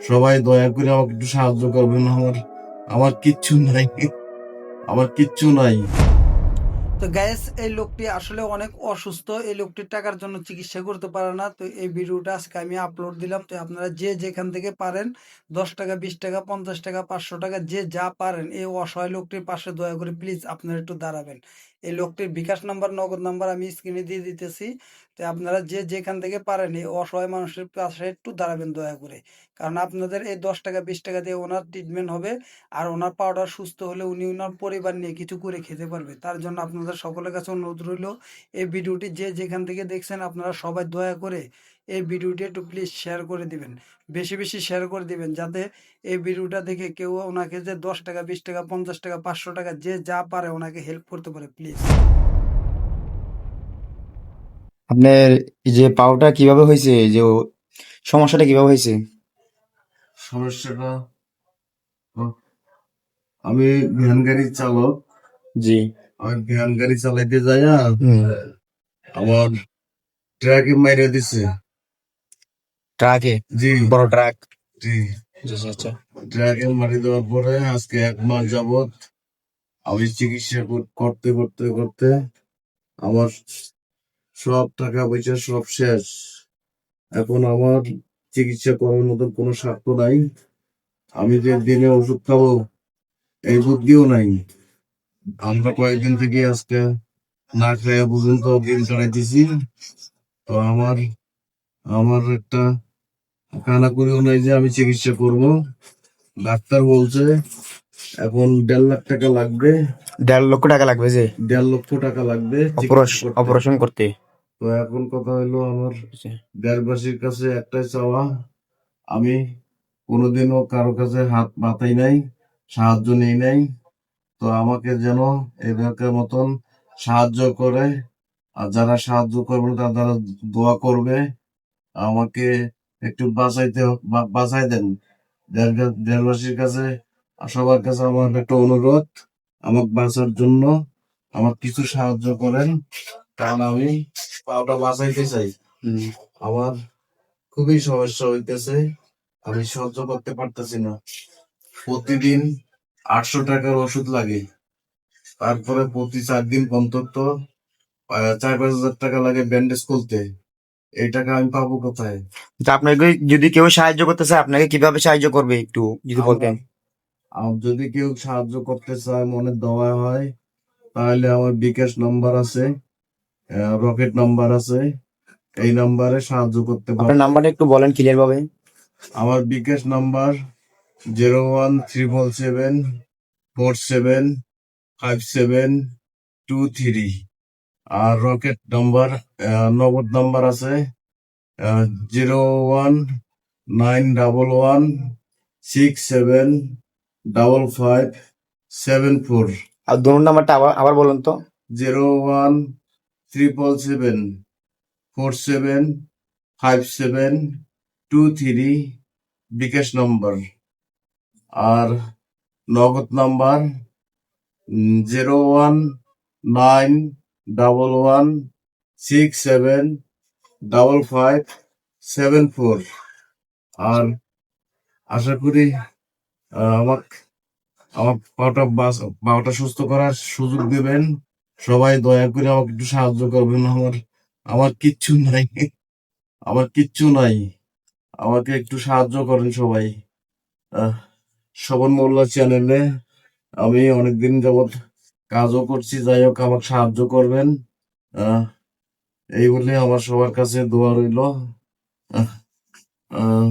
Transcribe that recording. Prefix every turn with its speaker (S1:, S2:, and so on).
S1: সবাই দয়া করে আমাকে একটু সাহায্য করবেন। আমার আমার কিচ্ছু নাই, আমার কিচ্ছু নাই।
S2: তো গ্যাস এই লোকটি আসলে অনেক অসুস্থ, এই লোকটির টাকার জন্য চিকিৎসা করতে পারে না। তো এই ভিডিওটা আজকে আমি আপলোড দিলাম। তো আপনারা যে যেখান থেকে পারেন 10 টাকা, 20 টাকা, 50 টাকা, 500 টাকা, যে যা পারেন এই অসহায় লোকটির পাশে দয়া করে প্লিজ আপনারা একটু দাঁড়াবেন। এই লোকটির বিকাশ নাম্বার, নগদ নাম্বার আমি স্ক্রিনে দিয়ে দিতেছি। তো আপনারা যে যেখান থেকে পারেন এই অসহায় মানুষের পাশে একটু দাঁড়াবেন দয়া করে। কারণ আপনাদের এই 10 টাকা, 20 টাকা দিয়ে ওনার ট্রিটমেন্ট হবে। আর ওনার পাউডার সুস্থ হলে উনি ওনার পরিবার নিয়ে কিছু করে খেতে পারবে। তার জন্য আপনাদের সকলের কাছে অনুরোধ রইল, এই ভিডিওটি যে যেখান থেকে দেখছেন আপনারা সবাই দয়া করে এই ভিডিওটি একটু প্লিজ শেয়ার করে দিবেন। বেশি বেশি শেয়ার করে দিবেন, যাতে এই ভিডিওটা দেখে কেউ ওনাকে যে 10 টাকা, 20 টাকা, 50 টাকা, 500 টাকা যে যা পারে ওনাকে হেল্প করতে পারে প্লিজ।
S3: আপনার এই যে পাওটা কিভাবে হয়েছে, এই যে সমস্যাটা কিভাবে হয়েছে?
S1: সমস্যাটা, আমি ভ্যান গাড়ি চালক।
S3: জি।
S1: আমি ভ্যান গাড়ি চালাইতে যাই,
S3: হুম।
S1: আমার ট্রাকে মাইরে দিছে।
S3: ট্রাকে?
S1: জি
S3: বড় ট্রাক?
S1: জি,
S3: আচ্ছা আচ্ছা।
S1: ট্রাকে মারি দেওয়ার পরে আজকে 1 মাস যাবত আমি চিকিৎসা করতে করতে করতে আমার সব টাকা পয়সা সব শেষ। এখন আমার চিকিৎসা করার মতন কোনো স্বার্থ নাই। আমি যে দিনে ওষুধ খাবো এই বুদ্ধিও নাই। আমরা কয়েকদিন থেকে আজকে না খেয়ে পর্যন্ত দিন কাটাইতেছি। তো আমার আমার একটা কানাকড়িও নাই যে আমি চিকিৎসা করব। ডাক্তার বলছে এখন 1.5 লাখ টাকা লাগবে।
S3: 1.5 লক্ষ টাকা লাগবে যে
S1: 1.5 লক্ষ টাকা লাগবে চিকিৎসা করতে।
S3: অপারেশন করতে?
S1: তো এখন কথা হলো আমার
S3: আচ্ছা।
S1: দেশবাসীর কাছে একটাই চাওয়া, আমি কোনোদিনও কারো কাছে হাত পাতাই নাই, সাহায্য নেই নাই। তো আমাকে যেন এবারের মতন সাহায্য করে, আর যারা সাহায্য করবে তারা দোয়া করবে আমাকে একটু বাঁচাই দেন। দেশবাসীর কাছে সবার কাছে আমার একটা অনুরোধ, আমাকে বাঁচার জন্য আমার কিছু সাহায্য করেন, কারণ আমি পাওটা বাঁচাইতে চাই। আমার খুবই সমস্যা হইতেছে, আমি সহ্য করতে পারতেছি না। প্রতিদিন 800 টাকার ওষুধ লাগে, তারপরে প্রতি 4 দিন অন্তত 4-5 হাজার টাকা লাগে ব্যান্ডেজ খুলতে। এই টাকা আমি পাবো কোথায়?
S3: তা আপনাকে যদি কেউ সাহায্য করতে চায় আপনাকে কিভাবে সাহায্য করবে একটু যদি বলতেন?
S1: আমার যদি কেউ সাহায্য করতে চায়, মনে দওয়া হয়, তাহলে আমার বিকাশ নাম্বার আছে, রকেট নাম্বার আছে, এই নাম্বারে সাহায্য করতে
S3: আপনার
S1: পারে।
S3: নাম্বারটা একটু বলেন ক্লিয়ার ভাবে।
S1: আমার বিকাশ নাম্বার 01377475723। আর রকেট নাম্বার, নগদ নাম্বার আছে 01911675574।
S3: আর দোনো নাম্বারটা আবার আবার বলুন তো।
S1: 01377475723 বিকাশ নাম্বার। আর নগদ নাম্বার 01911675574। আর আশা করি আমাকে আমার পাওটা সুস্থ করার সুযোগ দিবেন। সবাই দয়া করে আমাকে একটু সাহায্য করবেন। আমার আমার কিচ্ছু নাই, আমার কিচ্ছু নাই। আমাকে একটু সাহায্য করেন সবাই। আহ, শোভন মোল্লা চ্যানেলে আমি অনেকদিন যাবৎ কাজও করছি, যাই হোক আমাকে সাহায্য করবেন। আহ, এই বলে আমার সবার কাছে দোয়া রইল। আহ, আহ,